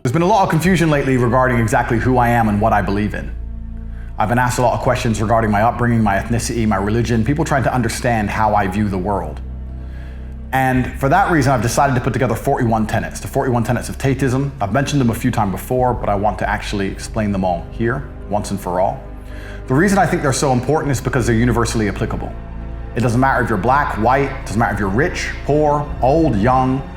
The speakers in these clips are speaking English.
There's been a lot of confusion lately regarding exactly who I am and what I believe in. I've been asked a lot of questions regarding my upbringing, my ethnicity, my religion, people trying to understand how I view the world. And for that reason, I've decided to put together 41 tenets, the 41 tenets of Tateism. I've mentioned them a few times before, but I want to actually explain them all here, once and for all. The reason I think they're so important is because they're universally applicable. It doesn't matter if you're black, white, it doesn't matter if you're rich, poor, old, young.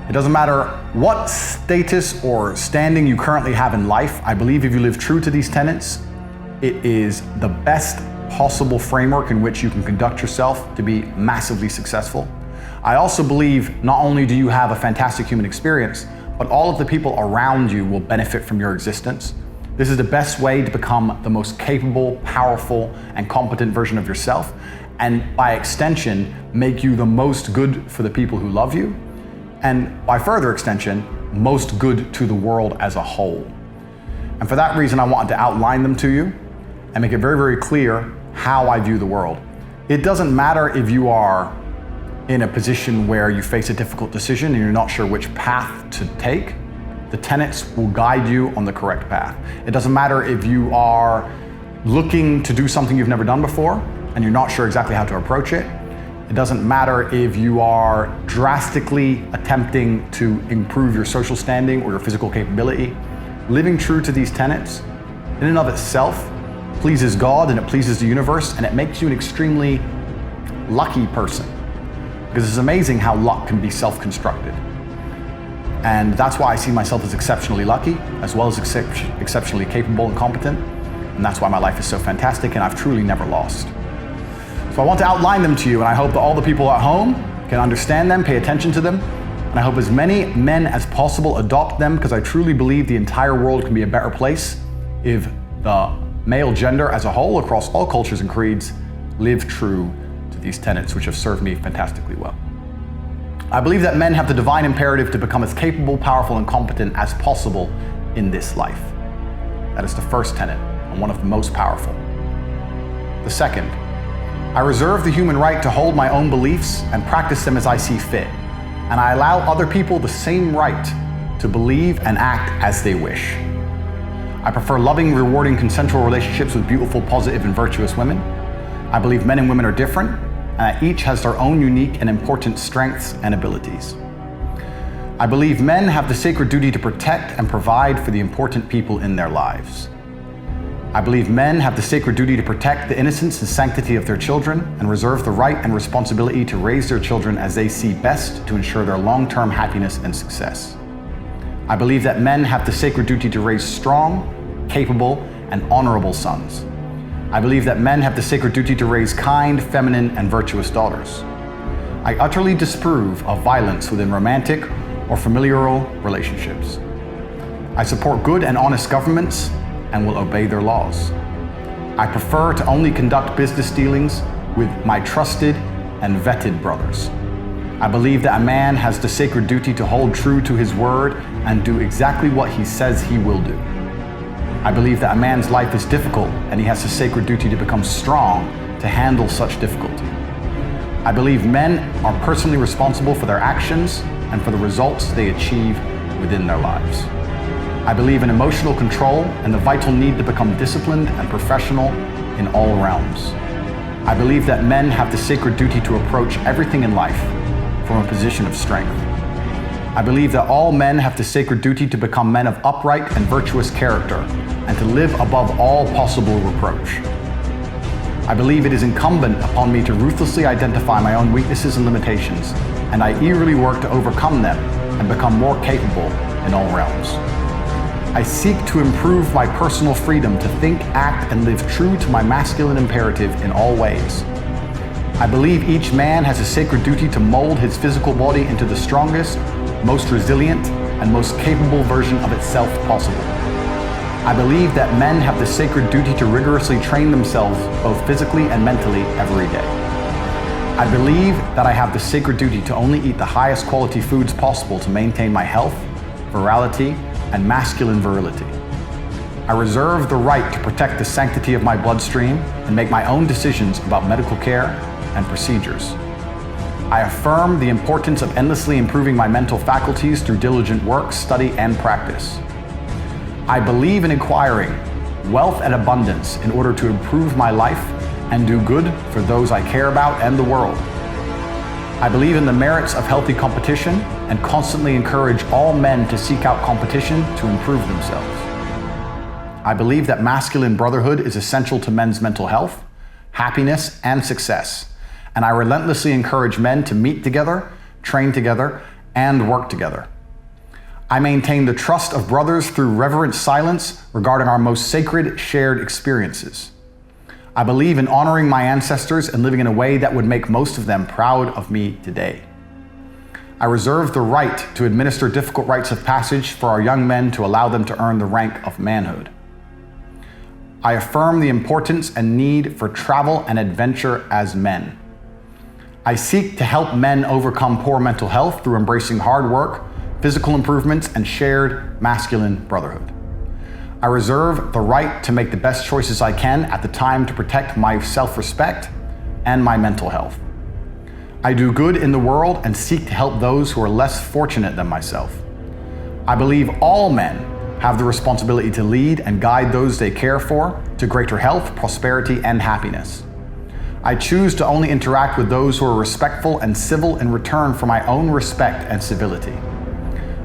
It doesn't matter what status or standing you currently have in life. I believe if you live true to these tenets, it is the best possible framework in which you can conduct yourself to be massively successful. I also believe not only do you have a fantastic human experience, but all of the people around you will benefit from your existence. This is the best way to become the most capable, powerful, and competent version of yourself, and by extension, make you the most good for the people who love you, and by further extension, most good to the world as a whole. And for that reason, I wanted to outline them to you and make it very, very clear how I view the world. It doesn't matter if you are in a position where you face a difficult decision and you're not sure which path to take. The tenets will guide you on the correct path. It doesn't matter if you are looking to do something you've never done before and you're not sure exactly how to approach it. It doesn't matter if you are drastically attempting to improve your social standing or your physical capability. Living true to these tenets, in and of itself, pleases God and it pleases the universe, and it makes you an extremely lucky person. Because it's amazing how luck can be self-constructed. And that's why I see myself as exceptionally lucky, as well as exceptionally capable and competent. And that's why my life is so fantastic and I've truly never lost. So I want to outline them to you, and I hope that all the people at home can understand them, pay attention to them, and I hope as many men as possible adopt them, because I truly believe the entire world can be a better place if the male gender as a whole, across all cultures and creeds, live true to these tenets, which have served me fantastically well. I believe that men have the divine imperative to become as capable, powerful, and competent as possible in this life. That is the first tenet, and one of the most powerful. The second, I reserve the human right to hold my own beliefs and practice them as I see fit, and I allow other people the same right to believe and act as they wish. I prefer loving, rewarding, consensual relationships with beautiful, positive, and virtuous women. I believe men and women are different, and that each has their own unique and important strengths and abilities. I believe men have the sacred duty to protect and provide for the important people in their lives. I believe men have the sacred duty to protect the innocence and sanctity of their children and reserve the right and responsibility to raise their children as they see best to ensure their long-term happiness and success. I believe that men have the sacred duty to raise strong, capable, and honorable sons. I believe that men have the sacred duty to raise kind, feminine, and virtuous daughters. I utterly disapprove of violence within romantic or familial relationships. I support good and honest governments and will obey their laws. I prefer to only conduct business dealings with my trusted and vetted brothers. I believe that a man has the sacred duty to hold true to his word and do exactly what he says he will do. I believe that a man's life is difficult and he has the sacred duty to become strong to handle such difficulty. I believe men are personally responsible for their actions and for the results they achieve within their lives. I believe in emotional control and the vital need to become disciplined and professional in all realms. I believe that men have the sacred duty to approach everything in life from a position of strength. I believe that all men have the sacred duty to become men of upright and virtuous character and to live above all possible reproach. I believe it is incumbent upon me to ruthlessly identify my own weaknesses and limitations, and I eagerly work to overcome them and become more capable in all realms. I seek to improve my personal freedom to think, act, and live true to my masculine imperative in all ways. I believe each man has a sacred duty to mold his physical body into the strongest, most resilient, and most capable version of itself possible. I believe that men have the sacred duty to rigorously train themselves both physically and mentally every day. I believe that I have the sacred duty to only eat the highest quality foods possible to maintain my health, virality, and masculine virility. I reserve the right to protect the sanctity of my bloodstream and make my own decisions about medical care and procedures. I affirm the importance of endlessly improving my mental faculties through diligent work, study, and practice. I believe in acquiring wealth and abundance in order to improve my life and do good for those I care about and the world. I believe in the merits of healthy competition and constantly encourage all men to seek out competition to improve themselves. I believe that masculine brotherhood is essential to men's mental health, happiness, and success, and I relentlessly encourage men to meet together, train together, and work together. I maintain the trust of brothers through reverent silence regarding our most sacred shared experiences. I believe in honoring my ancestors and living in a way that would make most of them proud of me today. I reserve the right to administer difficult rites of passage for our young men to allow them to earn the rank of manhood. I affirm the importance and need for travel and adventure as men. I seek to help men overcome poor mental health through embracing hard work, physical improvements, and shared masculine brotherhood. I reserve the right to make the best choices I can at the time to protect my self-respect and my mental health. I do good in the world and seek to help those who are less fortunate than myself. I believe all men have the responsibility to lead and guide those they care for to greater health, prosperity, and happiness. I choose to only interact with those who are respectful and civil in return for my own respect and civility.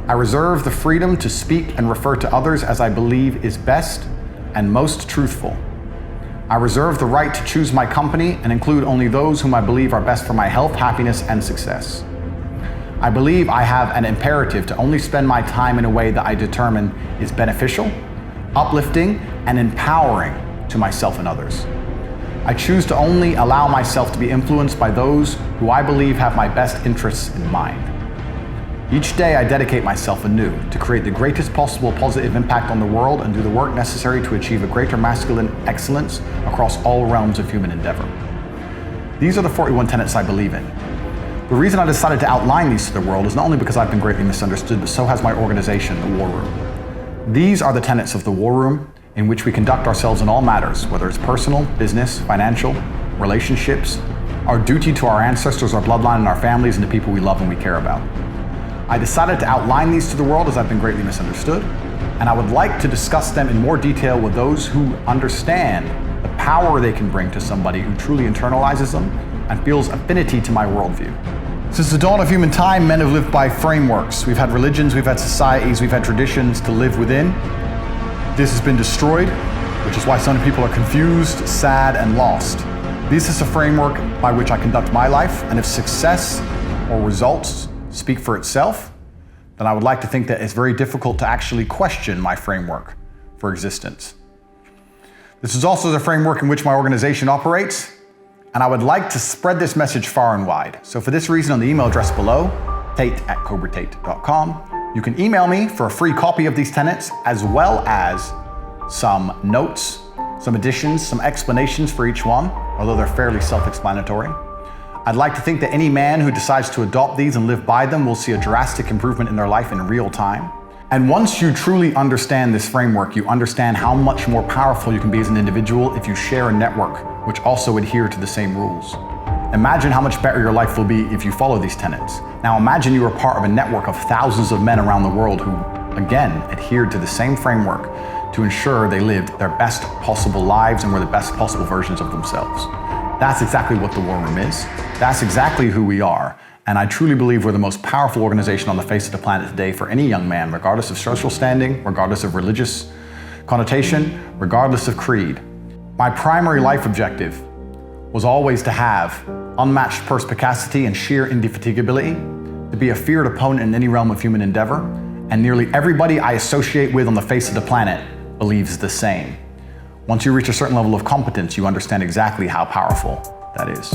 I reserve the freedom to speak and refer to others as I believe is best and most truthful. I reserve the right to choose my company and include only those whom I believe are best for my health, happiness, and success. I believe I have an imperative to only spend my time in a way that I determine is beneficial, uplifting, and empowering to myself and others. I choose to only allow myself to be influenced by those who I believe have my best interests in mind. Each day I dedicate myself anew to create the greatest possible positive impact on the world and do the work necessary to achieve a greater masculine excellence across all realms of human endeavor. These are the 41 tenets I believe in. The reason I decided to outline these to the world is not only because I've been greatly misunderstood, but so has my organization, the War Room. These are the tenets of the War Room in which we conduct ourselves in all matters, whether it's personal, business, financial, relationships, our duty to our ancestors, our bloodline, and our families, and the people we love and we care about. I decided to outline these to the world as I've been greatly misunderstood, and I would like to discuss them in more detail with those who understand the power they can bring to somebody who truly internalizes them and feels affinity to my worldview. Since the dawn of human time, men have lived by frameworks. We've had religions, we've had societies, we've had traditions to live within. This has been destroyed, which is why some people are confused, sad, and lost. This is a framework by which I conduct my life, and if success or results speak for itself, then I would like to think that it's very difficult to actually question my framework for existence. This is also the framework in which my organization operates, and I would like to spread this message far and wide. So for this reason, on the email address below, tate@cobratate.com, you can email me for a free copy of these tenets, as well as some notes, some additions, some explanations for each one, although they're fairly self-explanatory. I'd like to think that any man who decides to adopt these and live by them will see a drastic improvement in their life in real time. And once you truly understand this framework, you understand how much more powerful you can be as an individual if you share a network which also adhere to the same rules. Imagine how much better your life will be if you follow these tenets. Now imagine you are part of a network of thousands of men around the world who, again, adhered to the same framework to ensure they lived their best possible lives and were the best possible versions of themselves. That's exactly what the War Room is. That's exactly who we are. And I truly believe we're the most powerful organization on the face of the planet today for any young man, regardless of social standing, regardless of religious connotation, regardless of creed. My primary life objective was always to have unmatched perspicacity and sheer indefatigability, to be a feared opponent in any realm of human endeavor, and nearly everybody I associate with on the face of the planet believes the same. Once you reach a certain level of competence, you understand exactly how powerful that is.